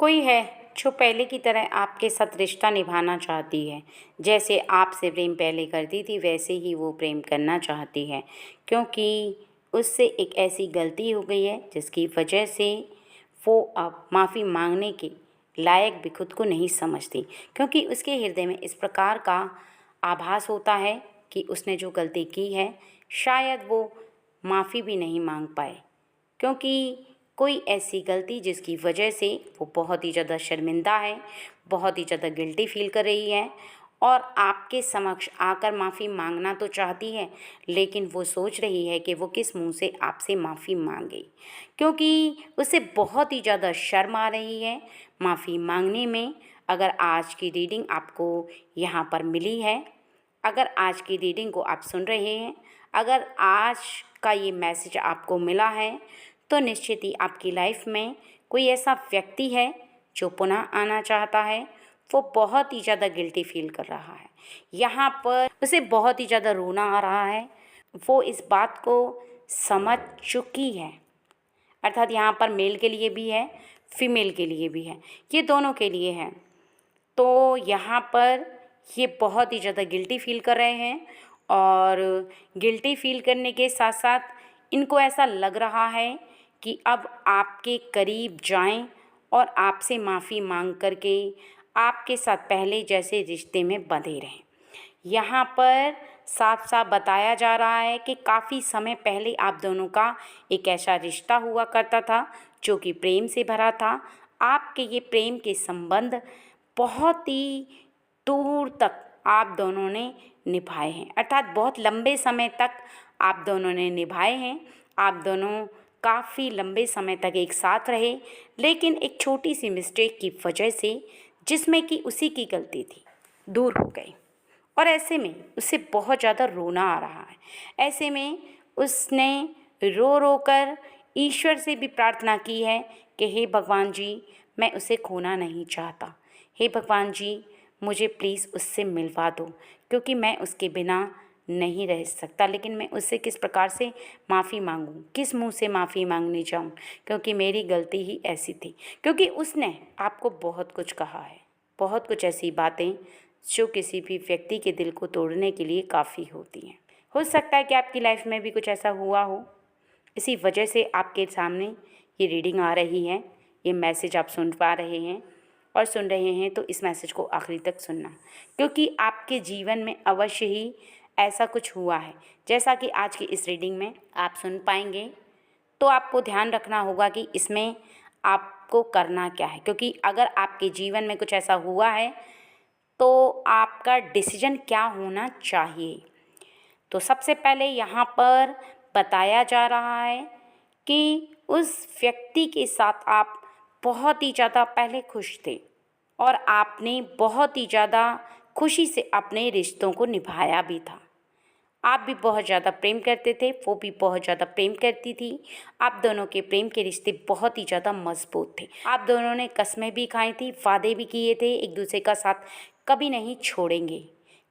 कोई है जो पहले की तरह आपके साथ रिश्ता निभाना चाहती है। जैसे आपसे प्रेम पहले करती थी वैसे ही वो प्रेम करना चाहती है, क्योंकि उससे एक ऐसी गलती हो गई है जिसकी वजह से वो अब माफ़ी मांगने के लायक भी खुद को नहीं समझती, क्योंकि उसके हृदय में इस प्रकार का आभास होता है कि उसने जो गलती की है शायद वो माफ़ी भी नहीं मांग पाए, क्योंकि कोई ऐसी गलती जिसकी वजह से वो बहुत ही ज़्यादा शर्मिंदा है, बहुत ही ज़्यादा गिल्टी फील कर रही है और आपके समक्ष आकर माफ़ी मांगना तो चाहती है, लेकिन वो सोच रही है कि वो किस मुंह से आपसे माफ़ी मांगे, क्योंकि उसे बहुत ही ज़्यादा शर्म आ रही है माफ़ी मांगने में। अगर आज की रीडिंग आपको यहाँ पर मिली है, अगर आज की रीडिंग को आप सुन रहे हैं, अगर आज का ये मैसेज आपको मिला है, तो निश्चित ही आपकी लाइफ में कोई ऐसा व्यक्ति है जो पुनः आना चाहता है। वो बहुत ही ज़्यादा गिल्टी फील कर रहा है, यहाँ पर उसे बहुत ही ज़्यादा रोना आ रहा है। वो इस बात को समझ चुकी है, अर्थात यहाँ पर मेल के लिए भी है, फीमेल के लिए भी है, ये दोनों के लिए है। तो यहाँ पर ये बहुत ही ज़्यादा गिल्टी फील कर रहे हैं और गिल्टी फील करने के साथ साथ इनको ऐसा लग रहा है कि अब आपके करीब जाएं और आपसे माफ़ी मांग करके आपके साथ पहले जैसे रिश्ते में बंधे रहें। यहाँ पर साफ साफ बताया जा रहा है कि काफ़ी समय पहले आप दोनों का एक ऐसा रिश्ता हुआ करता था जो कि प्रेम से भरा था। आपके ये प्रेम के संबंध बहुत ही दूर तक आप दोनों ने निभाए हैं, अर्थात बहुत लंबे समय तक आप दोनों ने निभाए हैं। आप दोनों काफ़ी लंबे समय तक एक साथ रहे, लेकिन एक छोटी सी मिस्टेक की वजह से, जिसमें कि उसी की गलती थी, दूर हो गए और ऐसे में उसे बहुत ज़्यादा रोना आ रहा है। ऐसे में उसने रो रो कर ईश्वर से भी प्रार्थना की है कि हे भगवान जी, मैं उसे खोना नहीं चाहता। हे भगवान जी, मुझे प्लीज़ उससे मिलवा दो, क्योंकि मैं उसके बिना नहीं रह सकता। लेकिन मैं उससे किस प्रकार से माफ़ी मांगूं, किस मुंह से माफ़ी मांगने जाऊं, क्योंकि मेरी गलती ही ऐसी थी। क्योंकि उसने आपको बहुत कुछ कहा है, बहुत कुछ ऐसी बातें जो किसी भी व्यक्ति के दिल को तोड़ने के लिए काफ़ी होती हैं। हो सकता है कि आपकी लाइफ में भी कुछ ऐसा हुआ हो, इसी वजह से आपके सामने ये रीडिंग आ रही है, ये मैसेज आप सुन पा रहे हैं और सुन रहे हैं। तो इस मैसेज को आखिरी तक सुनना, क्योंकि आपके जीवन में अवश्य ही ऐसा कुछ हुआ है जैसा कि आज की इस रीडिंग में आप सुन पाएंगे। तो आपको ध्यान रखना होगा कि इसमें आपको करना क्या है, क्योंकि अगर आपके जीवन में कुछ ऐसा हुआ है तो आपका डिसीजन क्या होना चाहिए। तो सबसे पहले यहाँ पर बताया जा रहा है कि उस व्यक्ति के साथ आप बहुत ही ज़्यादा पहले खुश थे और आपने बहुत ही ज़्यादा खुशी से अपने रिश्तों को निभाया भी था। आप भी बहुत ज़्यादा प्रेम करते थे, वो भी बहुत ज़्यादा प्रेम करती थी। आप दोनों के प्रेम के रिश्ते बहुत ही ज़्यादा मजबूत थे। आप दोनों ने कसमें भी खाई थी, वादे भी किए थे एक दूसरे का साथ कभी नहीं छोड़ेंगे,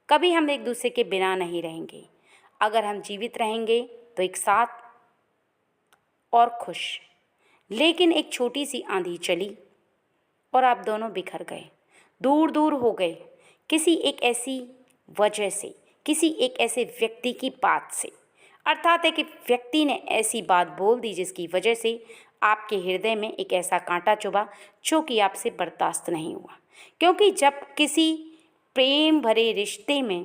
कभी हम एक दूसरे के बिना नहीं रहेंगे। अगर हम जीवित रहेंगे तो एक साथ और खुश। लेकिन एक छोटी सी आंधी चली और आप दोनों बिखर गए, दूर दूर हो गए, किसी एक ऐसी वजह से, किसी एक ऐसे व्यक्ति की बात से। अर्थात है कि व्यक्ति ने ऐसी बात बोल दी जिसकी वजह से आपके हृदय में एक ऐसा कांटा चुभा जो कि आपसे बर्दाश्त नहीं हुआ। क्योंकि जब किसी प्रेम भरे रिश्ते में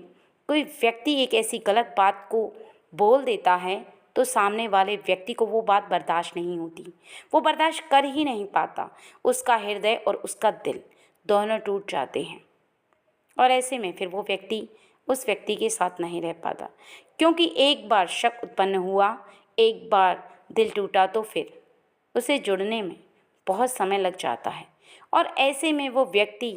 कोई व्यक्ति एक ऐसी गलत बात को बोल देता है तो सामने वाले व्यक्ति को वो बात बर्दाश्त नहीं होती, वो बर्दाश्त कर ही नहीं पाता। उसका हृदय और उसका दिल दोनों टूट जाते हैं और ऐसे में फिर वो व्यक्ति उस व्यक्ति के साथ नहीं रह पाता, क्योंकि एक बार शक उत्पन्न हुआ, एक बार दिल टूटा तो फिर उसे जुड़ने में बहुत समय लग जाता है। और ऐसे में वो व्यक्ति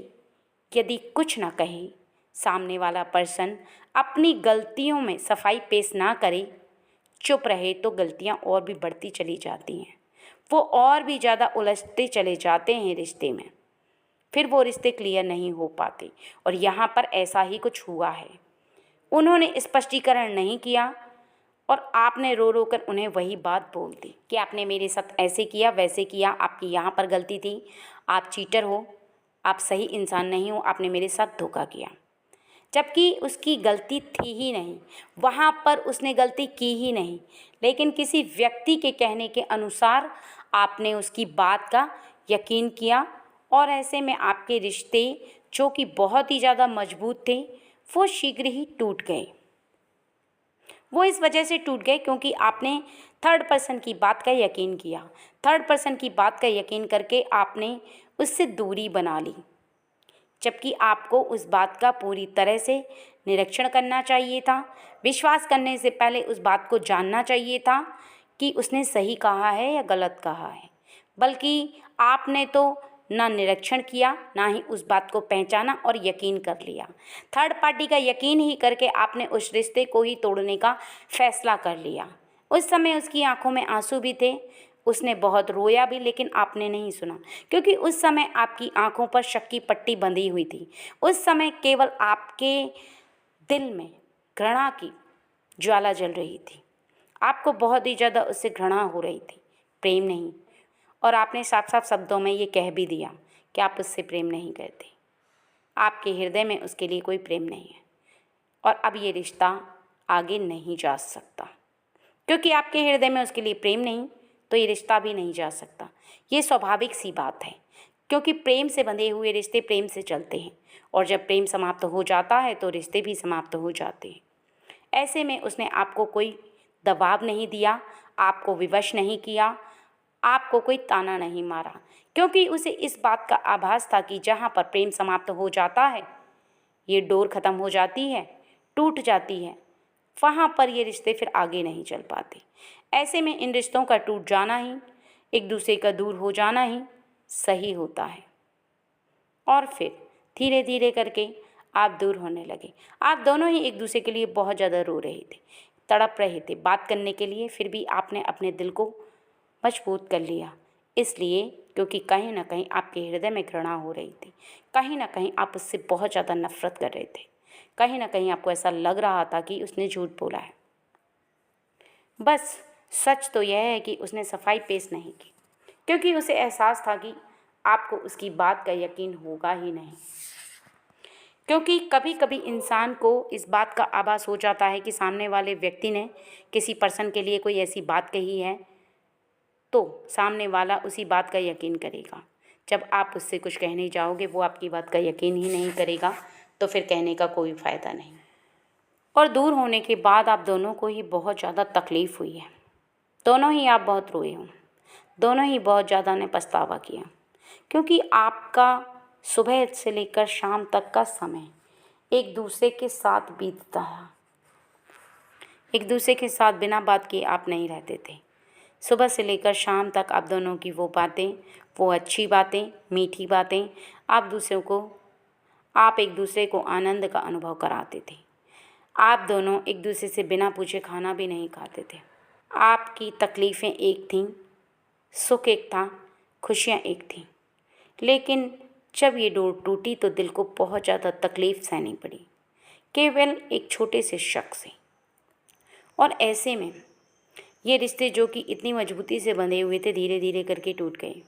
यदि कुछ ना कहे, सामने वाला पर्सन अपनी गलतियों में सफाई पेश ना करे, चुप रहे, तो गलतियां और भी बढ़ती चली जाती हैं, वो और भी ज़्यादा उलझते चले जाते हैं रिश्ते में, फिर वो रिश्ते क्लियर नहीं हो पाते। और यहाँ पर ऐसा ही कुछ हुआ है। उन्होंने स्पष्टीकरण नहीं किया और आपने रो रो कर उन्हें वही बात बोल दी कि आपने मेरे साथ ऐसे किया, वैसे किया, आपकी यहाँ पर गलती थी, आप चीटर हो, आप सही इंसान नहीं हो, आपने मेरे साथ धोखा किया। जबकि उसकी गलती थी ही नहीं, वहाँ पर उसने गलती की ही नहीं, लेकिन किसी व्यक्ति के कहने के अनुसार आपने उसकी बात का यकीन किया और ऐसे में आपके रिश्ते जो कि बहुत ही ज़्यादा मजबूत थे वो शीघ्र ही टूट गए। वो इस वजह से टूट गए क्योंकि आपने थर्ड पर्सन की बात का यकीन किया। थर्ड पर्सन की बात का यकीन करके आपने उससे दूरी बना ली, जबकि आपको उस बात का पूरी तरह से निरीक्षण करना चाहिए था। विश्वास करने से पहले उस बात को जानना चाहिए था कि उसने सही कहा है या गलत कहा है, बल्कि आपने तो ना निरीक्षण किया, ना ही उस बात को पहचाना और यकीन कर लिया। थर्ड पार्टी का यकीन ही करके आपने उस रिश्ते को ही तोड़ने का फैसला कर लिया। उस समय उसकी आंखों में आंसू भी थे, उसने बहुत रोया भी, लेकिन आपने नहीं सुना, क्योंकि उस समय आपकी आंखों पर शक की पट्टी बंधी हुई थी। उस समय केवल आपके दिल में घृणा की ज्वाला जल रही थी। आपको बहुत ही ज़्यादा उससे घृणा हो रही थी, प्रेम नहीं। और आपने साफ साफ शब्दों में ये कह भी दिया कि आप उससे प्रेम नहीं करते, आपके हृदय में उसके लिए कोई प्रेम नहीं है और अब ये रिश्ता आगे नहीं जा सकता। क्योंकि आपके हृदय में उसके लिए प्रेम नहीं तो ये रिश्ता भी नहीं जा सकता। ये स्वाभाविक सी बात है, क्योंकि प्रेम से बंधे हुए रिश्ते प्रेम से चलते हैं और जब प्रेम समाप्त हो जाता है तो रिश्ते भी समाप्त हो जाते हैं। ऐसे में उसने आपको कोई दबाव नहीं दिया, आपको विवश नहीं किया, आपको कोई ताना नहीं मारा, क्योंकि उसे इस बात का आभास था कि जहाँ पर प्रेम समाप्त हो जाता है, ये डोर ख़त्म हो जाती है, टूट जाती है, वहाँ पर ये रिश्ते फिर आगे नहीं चल पाते। ऐसे में इन रिश्तों का टूट जाना ही, एक दूसरे का दूर हो जाना ही सही होता है। और फिर धीरे धीरे करके आप दूर होने लगे। आप दोनों ही एक दूसरे के लिए बहुत ज़्यादा रो रहे थे, तड़प रहे थे बात करने के लिए, फिर भी आपने अपने दिल को मजबूत कर लिया, इसलिए क्योंकि कहीं ना कहीं आपके हृदय में घृणा हो रही थी, कहीं ना कहीं आप उससे बहुत ज़्यादा नफरत कर रहे थे, कहीं ना कहीं आपको ऐसा लग रहा था कि उसने झूठ बोला है। बस सच तो यह है कि उसने सफाई पेश नहीं की, क्योंकि उसे एहसास था कि आपको उसकी बात का यकीन होगा ही नहीं। क्योंकि कभी कभी इंसान को इस बात का आभास हो जाता है कि सामने वाले व्यक्ति ने किसी पर्सन के लिए कोई ऐसी बात कही है, तो सामने वाला उसी बात का यकीन करेगा। जब आप उससे कुछ कहने जाओगे वो आपकी बात का यकीन ही नहीं करेगा, तो फिर कहने का कोई फ़ायदा नहीं। और दूर होने के बाद आप दोनों को ही बहुत ज़्यादा तकलीफ़ हुई है, दोनों ही आप बहुत रोए हो, दोनों ही बहुत ज़्यादा ने पछतावा किया, क्योंकि आपका सुबह से लेकर शाम तक का समय एक दूसरे के साथ बीतता था। एक दूसरे के साथ बिना बात किए आप नहीं रहते थे। सुबह से लेकर शाम तक आप दोनों की वो बातें, वो अच्छी बातें, मीठी बातें, आप एक दूसरे को आनंद का अनुभव कराते थे। आप दोनों एक दूसरे से बिना पूछे खाना भी नहीं खाते थे। आपकी तकलीफ़ें एक थीं, सुख एक था, खुशियाँ एक थीं, लेकिन जब ये डोर टूटी तो दिल को बहुत ज़्यादा तकलीफ़ सहनी पड़ी, केवल एक छोटे से शक से। और ऐसे में ये रिश्ते जो कि इतनी मजबूती से बंधे हुए थे धीरे धीरे करके टूट गए,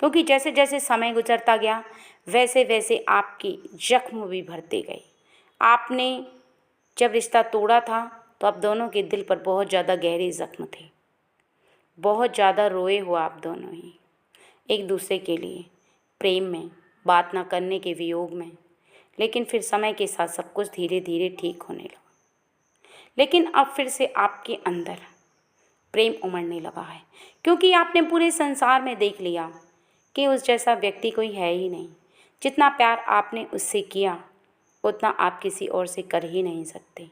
क्योंकि जैसे जैसे समय गुजरता गया वैसे वैसे आपके जख्म भी भरते गए। आपने जब रिश्ता तोड़ा था तो आप दोनों के दिल पर बहुत ज़्यादा गहरे जख्म थे, बहुत ज़्यादा रोए हो आप दोनों ही एक दूसरे के लिए, प्रेम में, बात ना करने के वियोग में। लेकिन फिर समय के साथ सब कुछ धीरे धीरे ठीक होने लगा। लेकिन अब फिर से आपके अंदर प्रेम उमड़ने लगा है, क्योंकि आपने पूरे संसार में देख लिया कि उस जैसा व्यक्ति कोई है ही नहीं। जितना प्यार आपने उससे किया उतना आप किसी और से कर ही नहीं सकते,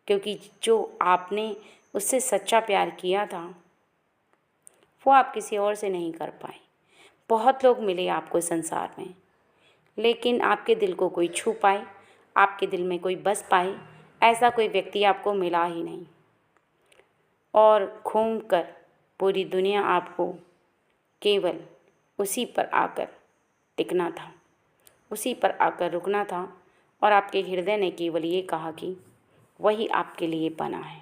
क्योंकि जो आपने उससे सच्चा प्यार किया था वो आप किसी और से नहीं कर पाए। बहुत लोग मिले आपको संसार में, लेकिन आपके दिल को कोई छू पाए, आपके दिल में कोई बस पाए, ऐसा कोई व्यक्ति आपको मिला ही नहीं। और घूमकर पूरी दुनिया आपको केवल उसी पर आकर टिकना था, उसी पर आकर रुकना था, और आपके हृदय ने केवल ये कहा कि वही आपके लिए बना है,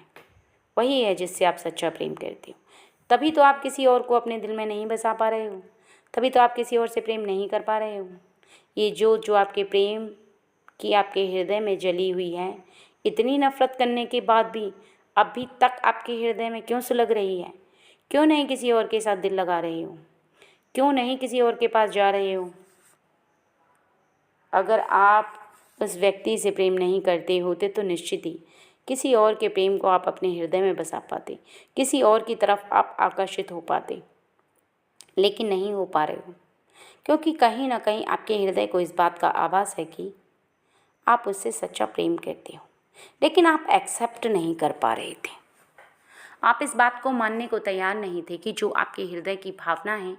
वही है जिससे आप सच्चा प्रेम करते हो। तभी तो आप किसी और को अपने दिल में नहीं बसा पा रहे हो, तभी तो आप किसी और से प्रेम नहीं कर पा रहे हो। ये जो आपके प्रेम की आपके हृदय में जली हुई है, इतनी नफ़रत करने के बाद भी अभी तक आपके हृदय में क्यों सुलग रही है? क्यों नहीं किसी और के साथ दिल लगा रहे हो? क्यों नहीं किसी और के पास जा रहे हो? अगर आप उस व्यक्ति से प्रेम नहीं करते होते तो निश्चित ही किसी और के प्रेम को आप अपने हृदय में बसा पाते, किसी और की तरफ आप आकर्षित हो पाते, लेकिन नहीं हो पा रहे हो, क्योंकि कहीं ना कहीं आपके हृदय को इस बात का आभास है कि आप उससे सच्चा प्रेम करते हो, लेकिन आप एक्सेप्ट नहीं कर पा रहे थे। आप इस बात को मानने को तैयार नहीं थे कि जो आपके हृदय की भावना है,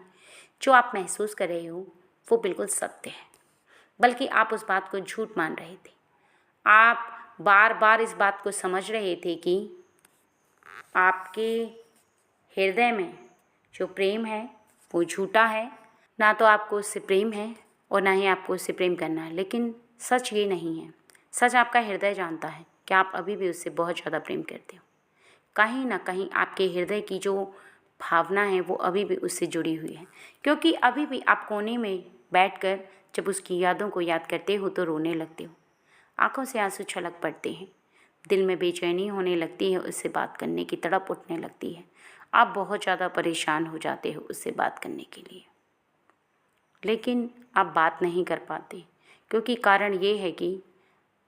जो आप महसूस कर रहे हो, वो बिल्कुल सत्य है, बल्कि आप उस बात को झूठ मान रहे थे। आप बार बार इस बात को समझ रहे थे कि आपके हृदय में जो प्रेम है वो झूठा है, ना तो आपको उससे प्रेम है और ना ही आपको उससे प्रेम करना है। लेकिन सच ये नहीं है। सच आपका हृदय जानता है कि आप अभी भी उससे बहुत ज़्यादा प्रेम करते हो। कहीं ना कहीं आपके हृदय की जो भावना है वो अभी भी उससे जुड़ी हुई है, क्योंकि अभी भी आप कोने में बैठकर जब उसकी यादों को याद करते हो तो रोने लगते हो, आंखों से आंसू छलक पड़ते हैं, दिल में बेचैनी होने लगती है, उससे बात करने की तड़प उठने लगती है। आप बहुत ज़्यादा परेशान हो जाते हो उससे बात करने के लिए, लेकिन आप बात नहीं कर पाते, क्योंकि कारण ये है कि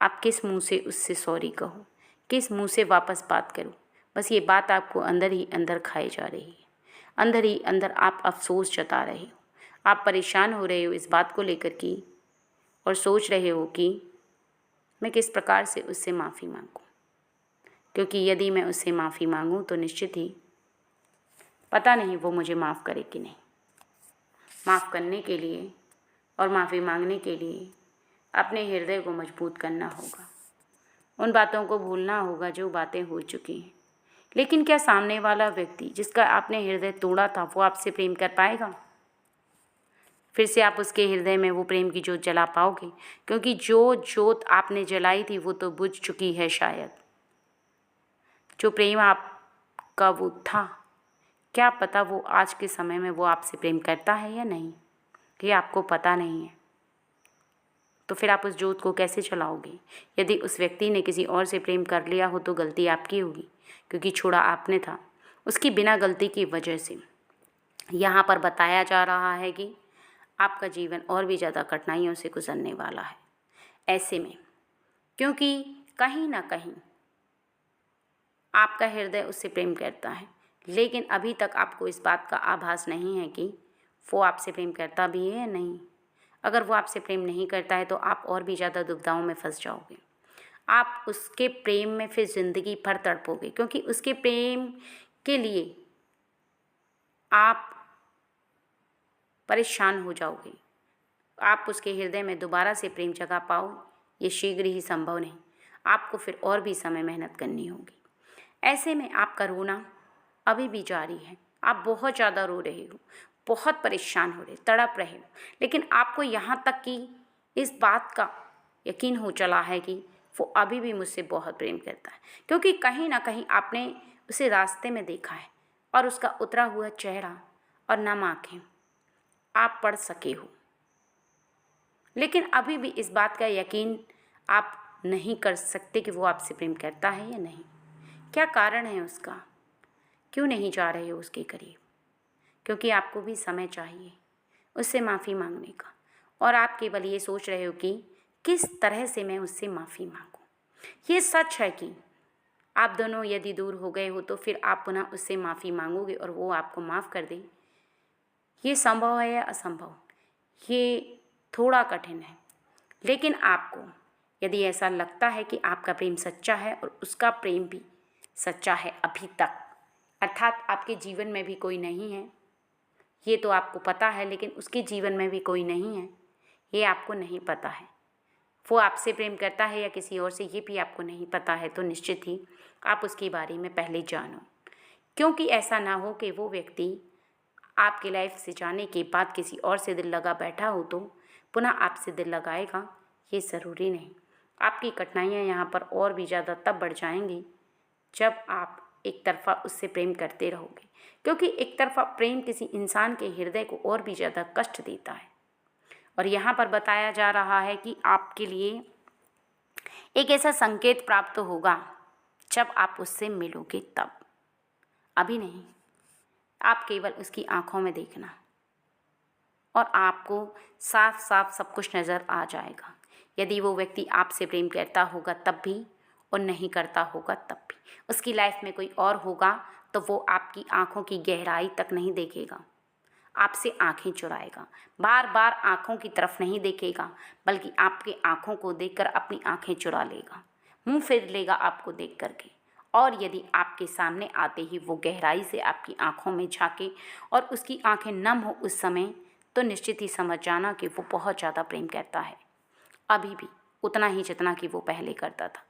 आप किस मुंह से उससे सॉरी कहो, किस मुंह से वापस बात करो। बस ये बात आपको अंदर ही अंदर खाई जा रही है, अंदर ही अंदर आप अफसोस जता रहे हो, आप परेशान हो रहे हो इस बात को लेकर कि, और सोच रहे हो कि मैं किस प्रकार से उससे माफ़ी मांगूं, क्योंकि यदि मैं उससे माफ़ी मांगूं तो निश्चित ही पता नहीं वो मुझे माफ़ करे कि नहीं। माफ़ करने के लिए और माफ़ी मांगने के लिए अपने हृदय को मजबूत करना होगा, उन बातों को भूलना होगा जो बातें हो चुकी हैं। लेकिन क्या सामने वाला व्यक्ति जिसका आपने हृदय तोड़ा था वो आपसे प्रेम कर पाएगा? फिर से आप उसके हृदय में वो प्रेम की जोत जला पाओगे? क्योंकि जो जोत आपने जलाई थी वो तो बुझ चुकी है शायद। जो प्रेम आपका वो था, क्या पता वो आज के समय में वो आपसे प्रेम करता है या नहीं, ये आपको पता नहीं है। तो फिर आप उस जोत को कैसे जलाओगे? यदि उस व्यक्ति ने किसी और से प्रेम कर लिया हो तो गलती आपकी होगी, क्योंकि छोड़ा आपने था उसकी बिना गलती की वजह से। यहाँ पर बताया जा रहा है कि आपका जीवन और भी ज़्यादा कठिनाइयों से गुजरने वाला है ऐसे में, क्योंकि कहीं ना कहीं आपका हृदय उससे प्रेम करता है, लेकिन अभी तक आपको इस बात का आभास नहीं है कि वो आपसे प्रेम करता भी है या नहीं। अगर वो आपसे प्रेम नहीं करता है तो आप और भी ज़्यादा दुविधाओं में फंस जाओगे। आप उसके प्रेम में फिर ज़िंदगी भर तड़पोगे, क्योंकि उसके प्रेम के लिए आप परेशान हो जाओगे। आप उसके हृदय में दोबारा से प्रेम जगा पाओ ये शीघ्र ही संभव नहीं, आपको फिर और भी समय मेहनत करनी होगी। ऐसे में आपका रोना अभी भी जारी है, आप बहुत ज़्यादा रो रहे हो, बहुत परेशान हो रहे, तड़प रहे हो, लेकिन आपको यहाँ तक कि इस बात का यकीन हो चला है कि वो अभी भी मुझसे बहुत प्रेम करता है, क्योंकि कहीं ना कहीं आपने उसे रास्ते में देखा है और उसका उतरा हुआ चेहरा और नम आँखें आप पढ़ सके हो। लेकिन अभी भी इस बात का यकीन आप नहीं कर सकते कि वो आपसे प्रेम करता है या नहीं। क्या कारण है उसका? क्यों नहीं जा रहे हो उसके करीब? क्योंकि आपको भी समय चाहिए उससे माफ़ी मांगने का, और आप केवल ये सोच रहे हो कि किस तरह से मैं उससे माफ़ी मांगूं। ये सच है कि आप दोनों यदि दूर हो गए हो तो फिर आप पुनः उससे माफ़ी मांगोगे और वो आपको माफ़ कर दे, ये संभव है या असंभव, ये थोड़ा कठिन है। लेकिन आपको यदि ऐसा लगता है कि आपका प्रेम सच्चा है और उसका प्रेम भी सच्चा है अभी तक, अर्थात आपके जीवन में भी कोई नहीं है, ये तो आपको पता है, लेकिन उसके जीवन में भी कोई नहीं है ये आपको नहीं पता है। वो आपसे प्रेम करता है या किसी और से ये भी आपको नहीं पता है, तो निश्चित ही आप उसके बारे में पहले जानो, क्योंकि ऐसा ना हो कि वो व्यक्ति आपकी लाइफ से जाने के बाद किसी और से दिल लगा बैठा हो तो पुनः आपसे दिल लगाएगा, ये ज़रूरी नहीं। आपकी कठिनाइयाँ यहाँ पर और भी ज़्यादा तब बढ़ जाएंगी जब आप एक तरफा उससे प्रेम करते रहोगे, क्योंकि एक तरफा प्रेम किसी इंसान के हृदय को और भी ज़्यादा कष्ट देता है। और यहाँ पर बताया जा रहा है कि आपके लिए एक ऐसा संकेत प्राप्त होगा जब आप उससे मिलोगे तब, अभी नहीं। आप केवल उसकी आंखों में देखना और आपको साफ साफ सब कुछ नज़र आ जाएगा। यदि वो व्यक्ति आपसे प्रेम करता होगा तब भी और नहीं करता होगा तब भी, उसकी लाइफ में कोई और होगा तो वो आपकी आंखों की गहराई तक नहीं देखेगा, आपसे आंखें चुराएगा, बार बार आंखों की तरफ नहीं देखेगा, बल्कि आपकी आंखों को देखकर अपनी आंखें चुरा लेगा, मुंह फेर लेगा आपको देख करके। और यदि आपके सामने आते ही वो गहराई से आपकी आंखों में झांके और उसकी आंखें नम हो उस समय, तो निश्चित ही समझ जाना कि वो बहुत ज़्यादा प्रेम करता है, अभी भी उतना ही जितना कि वो पहले करता था।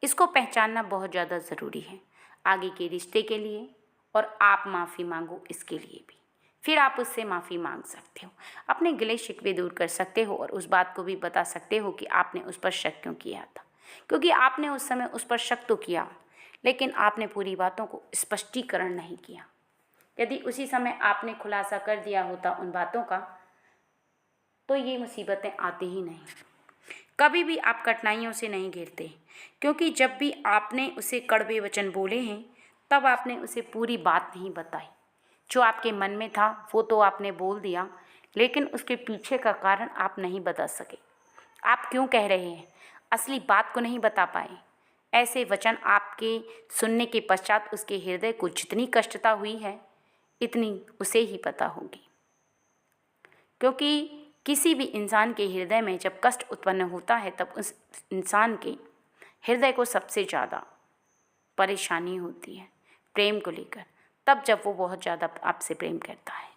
इसको पहचानना बहुत ज़्यादा ज़रूरी है आगे के रिश्ते के लिए, और आप माफ़ी मांगो इसके लिए भी। फिर आप उससे माफ़ी मांग सकते हो, अपने गिले शिकवे दूर कर सकते हो और उस बात को भी बता सकते हो कि आपने उस पर शक क्यों किया था, क्योंकि आपने उस समय उस पर शक तो किया, लेकिन आपने पूरी बातों को स्पष्टीकरण नहीं किया। यदि उसी समय आपने खुलासा कर दिया होता उन बातों का, तो ये मुसीबतें आती ही नहीं। कभी भी आप कठिनाइयों से नहीं घिरते, क्योंकि जब भी आपने उसे कड़वे वचन बोले हैं तब आपने उसे पूरी बात नहीं बताई। जो आपके मन में था वो तो आपने बोल दिया, लेकिन उसके पीछे का कारण आप नहीं बता सके। आप क्यों कह रहे हैं, असली बात को नहीं बता पाए। ऐसे वचन आपके सुनने के पश्चात उसके हृदय को जितनी कष्टता हुई है, इतनी उसे ही पता होगी। क्योंकि किसी भी इंसान के हृदय में जब कष्ट उत्पन्न होता है तब उस इंसान के हृदय को सबसे ज़्यादा परेशानी होती है प्रेम को लेकर, तब जब वो बहुत ज़्यादा आपसे प्रेम करता है,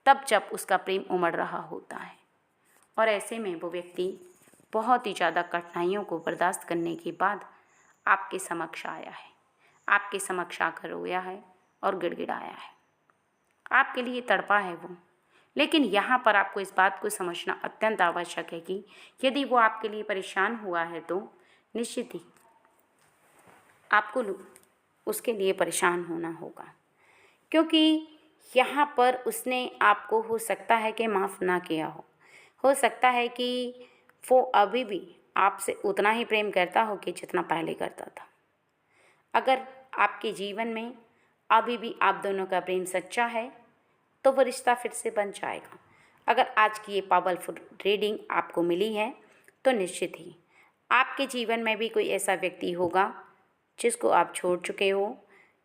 तब जब उसका प्रेम उमड़ रहा होता है। और ऐसे में वो व्यक्ति बहुत ही ज़्यादा कठिनाइयों को बर्दाश्त करने के बाद आपके समक्ष आया है, आपके समक्ष आकर रोया है और गिड़गिड़ाया है, आपके लिए तड़पा है वो। लेकिन यहाँ पर आपको इस बात को समझना अत्यंत आवश्यक है कि यदि वो आपके लिए परेशान हुआ है तो निश्चित ही आपको उसके लिए परेशान होना होगा, क्योंकि यहाँ पर उसने आपको हो सकता है कि माफ़ ना किया हो सकता है कि वो अभी भी आपसे उतना ही प्रेम करता हो कि जितना पहले करता था। अगर आपके जीवन में अभी भी आप दोनों का प्रेम सच्चा है तो वो रिश्ता फिर से बन जाएगा। अगर आज की ये पावरफुल रीडिंग आपको मिली है तो निश्चित ही आपके जीवन में भी कोई ऐसा व्यक्ति होगा जिसको आप छोड़ चुके हो,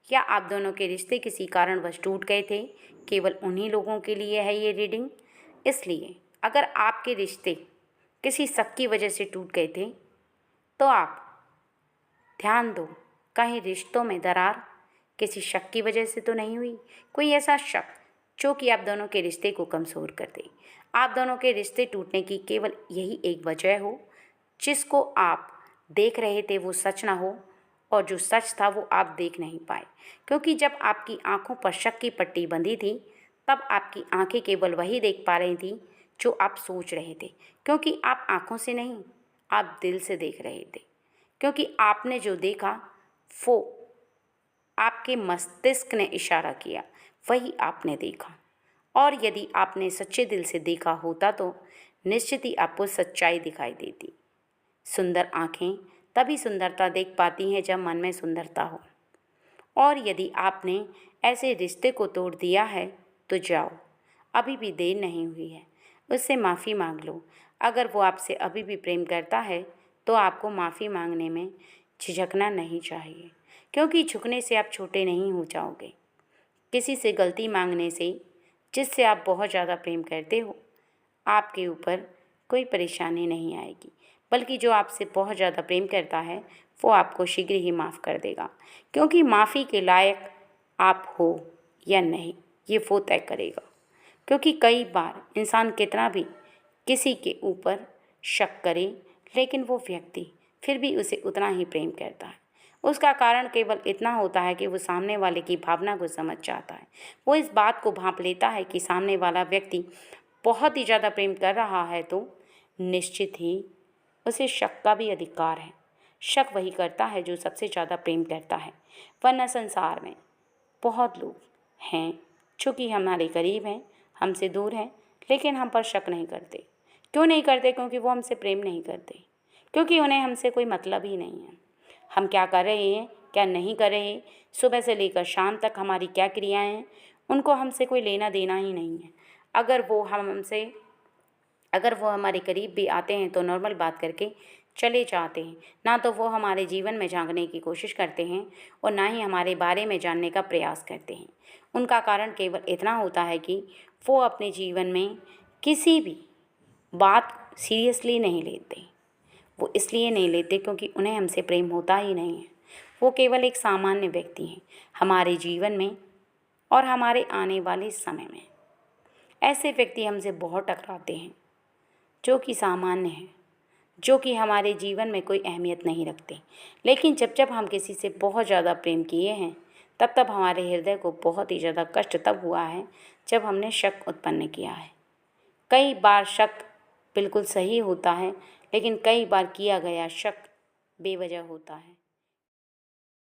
या आप दोनों के रिश्ते किसी कारणवश टूट गए थे। केवल उन्हीं लोगों के लिए है ये रीडिंग। इसलिए अगर आपके रिश्ते किसी शक की वजह से टूट गए थे तो आप ध्यान दो, कहीं रिश्तों में दरार किसी शक की वजह से तो नहीं हुई। कोई ऐसा शक जो कि आप दोनों के रिश्ते को कमज़ोर कर दे, आप दोनों के रिश्ते टूटने की केवल यही एक वजह हो, जिसको आप देख रहे थे वो सच ना हो और जो सच था वो आप देख नहीं पाए। क्योंकि जब आपकी आंखों पर शक की पट्टी बंधी थी तब आपकी आंखें केवल वही देख पा रही थी जो आप सोच रहे थे, क्योंकि आप आंखों से नहीं, आप दिल से देख रहे थे। क्योंकि आपने जो देखा वो आपके मस्तिष्क ने इशारा किया, वही आपने देखा। और यदि आपने सच्चे दिल से देखा होता तो निश्चित ही आपको सच्चाई दिखाई देती। सुंदर आँखें तभी सुंदरता देख पाती हैं जब मन में सुंदरता हो। और यदि आपने ऐसे रिश्ते को तोड़ दिया है तो जाओ, अभी भी देर नहीं हुई है, उससे माफ़ी मांग लो। अगर वो आपसे अभी भी प्रेम करता है तो आपको माफ़ी मांगने में झिझकना नहीं चाहिए, क्योंकि झुकने से आप छोटे नहीं हो जाओगे। किसी से गलती मांगने से, जिससे आप बहुत ज़्यादा प्रेम करते हो, आपके ऊपर कोई परेशानी नहीं आएगी, बल्कि जो आपसे बहुत ज़्यादा प्रेम करता है वो आपको शीघ्र ही माफ़ कर देगा। क्योंकि माफ़ी के लायक आप हो या नहीं ये वो तय करेगा। क्योंकि कई बार इंसान कितना भी किसी के ऊपर शक करे, लेकिन वो व्यक्ति फिर भी उसे उतना ही प्रेम करता है। उसका कारण केवल इतना होता है कि वो सामने वाले की भावना को समझ जाता है। वो इस बात को भांप लेता है कि सामने वाला व्यक्ति बहुत ही ज़्यादा प्रेम कर रहा है, तो निश्चित ही उसे शक का भी अधिकार है। शक वही करता है जो सबसे ज़्यादा प्रेम करता है। वरना संसार में बहुत लोग हैं जो कि हमारे करीब हैं, हमसे दूर हैं, लेकिन हम पर शक नहीं करते। क्यों नहीं करते? क्योंकि वो हमसे प्रेम नहीं करते, क्योंकि उन्हें हमसे कोई मतलब ही नहीं है। हम क्या कर रहे हैं, क्या नहीं कर रहे, सुबह से लेकर शाम तक हमारी क्या क्रियाएं हैं, उनको हमसे कोई लेना देना ही नहीं है। अगर वो हमारे करीब भी आते हैं तो नॉर्मल बात करके चले जाते हैं। ना तो वो हमारे जीवन में झांकने की कोशिश करते हैं और ना ही हमारे बारे में जानने का प्रयास करते हैं। उनका कारण केवल इतना होता है कि वो अपने जीवन में किसी भी बात सीरियसली नहीं लेते। वो इसलिए नहीं लेते क्योंकि उन्हें हमसे प्रेम होता ही नहीं है। वो केवल एक सामान्य व्यक्ति हैं हमारे जीवन में और हमारे आने वाले समय में। ऐसे व्यक्ति हमसे बहुत टकराते हैं जो कि सामान्य हैं, जो कि हमारे जीवन में कोई अहमियत नहीं रखते। लेकिन जब जब हम किसी से बहुत ज़्यादा प्रेम किए हैं तब तब हमारे हृदय को बहुत ही ज़्यादा कष्ट तब हुआ है जब हमने शक उत्पन्न किया है। कई बार शक बिल्कुल सही होता है, लेकिन कई बार किया गया शक बेवजह होता है।